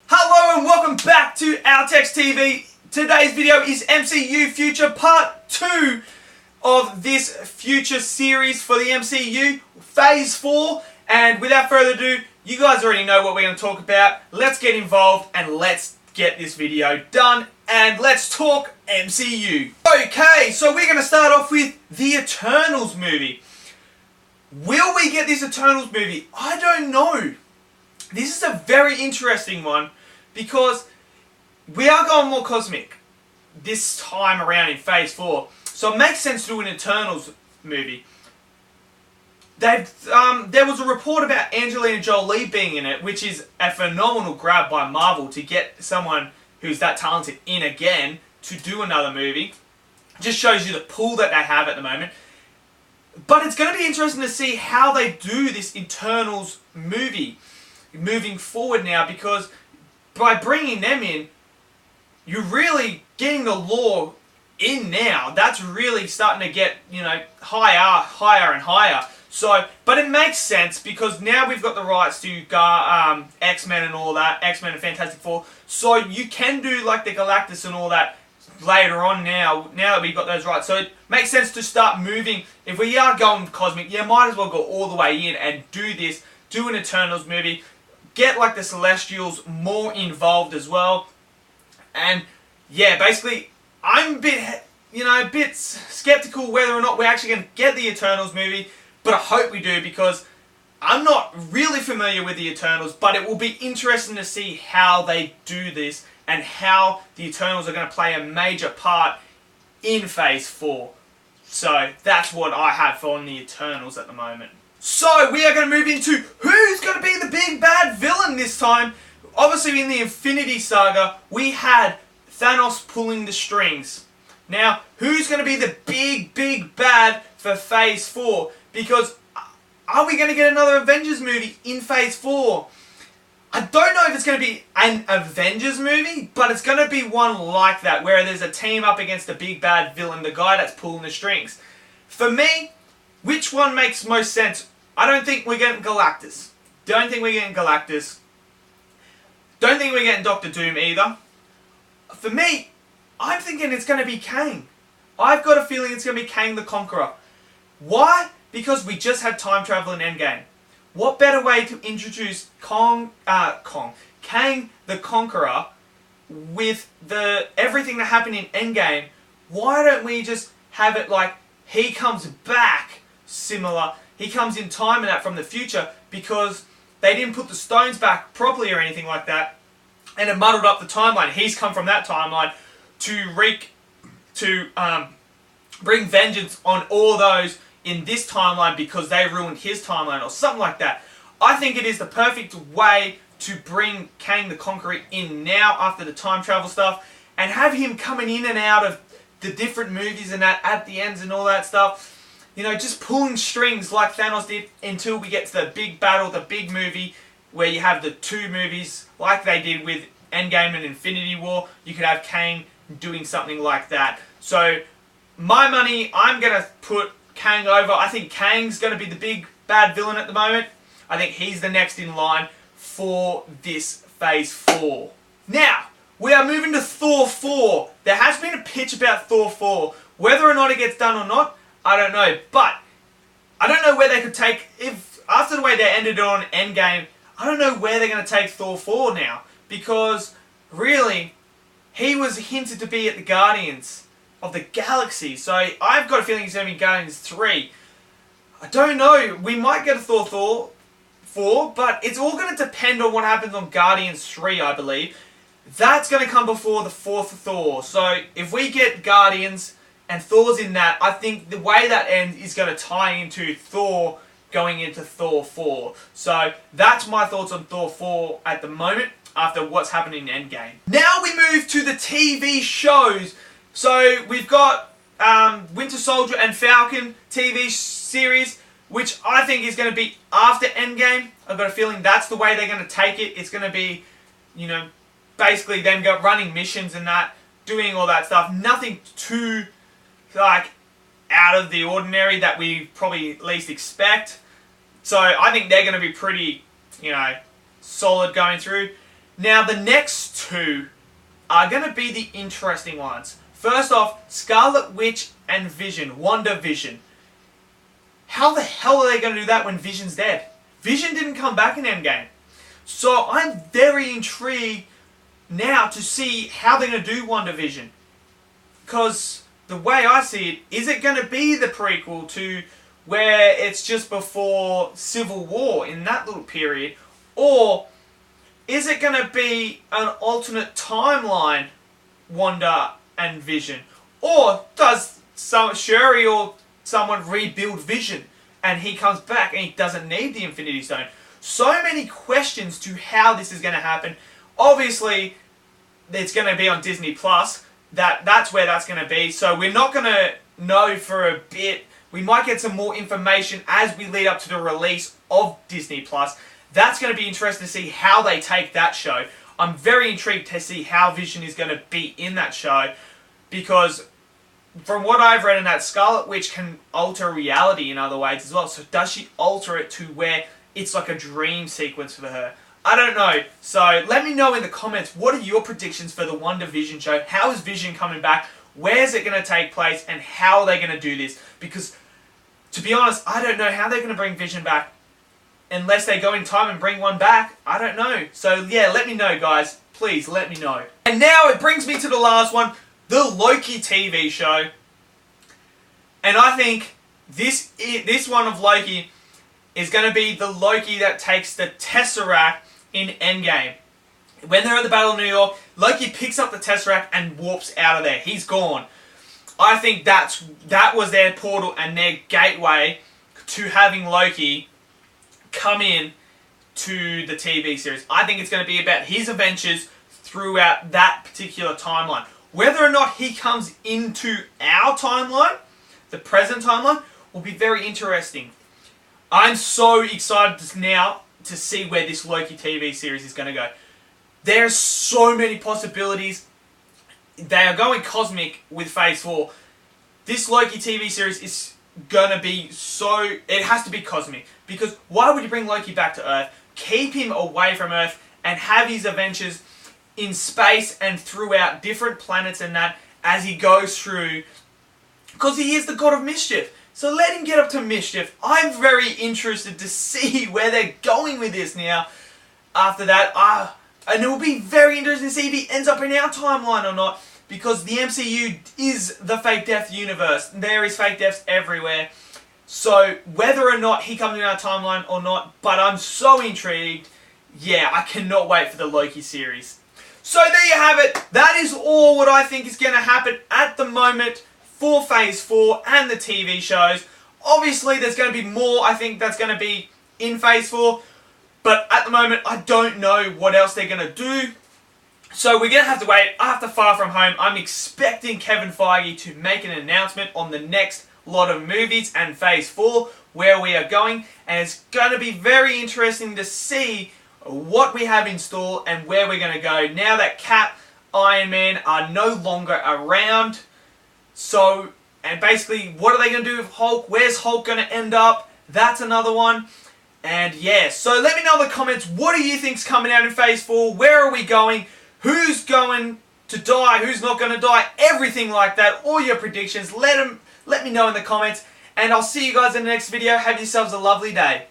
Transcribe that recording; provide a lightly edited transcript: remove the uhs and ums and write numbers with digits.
Hello and welcome back to Our Text TV. Today's video is MCU Future Part 2 of this Future series for the MCU, Phase 4. And without further ado, you guys already know what we're going to talk about. Let's get involved and let's get this video done. And let's talk MCU. Okay, so we're going to start off with the Eternals movie. Will we get this Eternals movie? I don't know. This is a very interesting one because we are going more cosmic this time around in Phase 4. So it makes sense to do an Eternals movie. There was a report about Angelina Jolie being in it, which is a phenomenal grab by Marvel to get someone who's that talented in again to do another movie. Just shows you the pool that they have at the moment. But it's going to be interesting to see how they do this Eternals movie moving forward now, because by bringing them in, you're really getting the lore in now. That's really starting to get, higher and higher. So, but it makes sense because now we've got the rights to X-Men and all that, X-Men and Fantastic Four. So you can do like the Galactus and all that later on now that we've got those rights. So it makes sense to start moving. If we are going cosmic, you might as well go all the way in and do this, do an Eternals movie, get like the Celestials more involved as well. And yeah, basically, I'm a bit skeptical whether or not we're actually going to get the Eternals movie, but I hope we do because I'm not really familiar with the Eternals, but it will be interesting to see how they do this and how the Eternals are going to play a major part in Phase 4. So that's what I have on the Eternals at the moment. So we are going to move into who's going to be the big bad villain this time. Obviously in the Infinity Saga, we had Thanos pulling the strings. Now, who's going to be the big bad for Phase 4? Because are we going to get another Avengers movie in Phase 4? I don't know if it's going to be an Avengers movie, but it's going to be one like that, where there's a team up against a big bad villain, the guy that's pulling the strings. For me, which one makes most sense? I don't think we're getting Galactus. Don't think we're getting Galactus. Don't think we're getting Doctor Doom either. For me, I'm thinking it's going to be Kang. I've got a feeling it's going to be Kang the Conqueror. Why? Because we just had time travel in Endgame. What better way to introduce Kang the Conqueror with everything that happened in Endgame? Why don't we just have it like he comes back similar? He comes in time and that from the future because they didn't put the stones back properly or anything like that, and it muddled up the timeline. He's come from that timeline to bring vengeance on all those in this timeline because they ruined his timeline or something like that. I think it is the perfect way to bring Kang the Conqueror in now after the time travel stuff and have him coming in and out of the different movies and that at the ends and all that stuff. Just pulling strings like Thanos did until we get to the big battle, the big movie, where you have the two movies like they did with Endgame and Infinity War. You could have Kang doing something like that. So, my money, I'm going to put Kang over. I think Kang's going to be the big bad villain at the moment. I think he's the next in line for this Phase 4. Now, we are moving to Thor 4. There has been a pitch about Thor 4. Whether or not it gets done or not, I don't know, but I don't know where they could take, if after the way they ended it on Endgame, I don't know where they're going to take Thor 4 now, because really, he was hinted to be at the Guardians of the Galaxy, so I've got a feeling he's going to be Guardians 3. I don't know, we might get a Thor 4, but it's all going to depend on what happens on Guardians 3, I believe. That's going to come before the 4th Thor, so if we get Guardians and Thor's in that, I think the way that ends is going to tie into Thor going into Thor 4. So that's my thoughts on Thor 4 at the moment after what's happening in Endgame. Now we move to the TV shows. So we've got Winter Soldier and Falcon TV series, which I think is going to be after Endgame. I've got a feeling that's the way they're going to take it. It's going to be, basically them running missions and that, doing all that stuff. Nothing too out of the ordinary that we probably least expect. So I think they're going to be pretty, solid going through. Now, the next two are going to be the interesting ones. First off, Scarlet Witch and Vision, WandaVision. How the hell are they going to do that when Vision's dead? Vision didn't come back in Endgame. So I'm very intrigued now to see how they're going to do WandaVision. Because the way I see it, is it going to be the prequel to where it's just before Civil War in that little period? Or is it going to be an alternate timeline, Wanda and Vision? Or does Shuri or someone rebuild Vision and he comes back and he doesn't need the Infinity Stone? So many questions to how this is going to happen. Obviously, it's going to be on Disney Plus. That's where that's going to be. So we're not going to know for a bit. We might get some more information as we lead up to the release of Disney Plus. That's going to be interesting to see how they take that show. I'm very intrigued to see how Vision is going to be in that show, because from what I've read in that, Scarlet Witch can alter reality in other ways as well. So does she alter it to where it's like a dream sequence for her? I don't know. So let me know in the comments, what are your predictions for the WandaVision show? How is Vision coming back? Where's it going to take place? And how are they going to do this? Because, to be honest, I don't know how they're going to bring Vision back. Unless they go in time and bring one back. I don't know. So yeah, let me know, guys. Please, let me know. And now it brings me to the last one. The Loki TV show. And I think this one of Loki is going to be the Loki that takes the Tesseract in Endgame. When they're at the Battle of New York, Loki picks up the Tesseract and warps out of there. He's gone. I think that was their portal and their gateway to having Loki come in to the TV series. I think it's going to be about his adventures throughout that particular timeline. Whether or not he comes into our timeline, the present timeline, will be very interesting. I'm so excited now to see where this Loki TV series is going to go. There's so many possibilities. They are going cosmic with Phase 4. This Loki TV series is going to be so... It has to be cosmic. Because why would you bring Loki back to Earth, keep him away from Earth, and have his adventures in space and throughout different planets and that as he goes through... Because he is the god of mischief. So let him get up to mischief. I'm very interested to see where they're going with this now. After that, and it will be very interesting to see if he ends up in our timeline or not. Because the MCU is the fake death universe. There is fake deaths everywhere. So whether or not he comes in our timeline or not, but I'm so intrigued. Yeah, I cannot wait for the Loki series. So there you have it. That is all what I think is going to happen at the moment for Phase 4 and the TV shows. Obviously, there's going to be more, I think, that's going to be in Phase 4. But at the moment, I don't know what else they're going to do. So we're going to have to wait. After Far From Home, I'm expecting Kevin Feige to make an announcement on the next lot of movies and Phase 4, where we are going. And it's going to be very interesting to see what we have in store and where we're going to go now that Cap, Iron Man are no longer around. So, and basically, what are they going to do with Hulk? Where's Hulk going to end up? That's another one. And yeah, so let me know in the comments, what do you think's coming out in Phase 4? Where are we going? Who's going to die? Who's not going to die? Everything like that. All your predictions. Let me know in the comments. And I'll see you guys in the next video. Have yourselves a lovely day.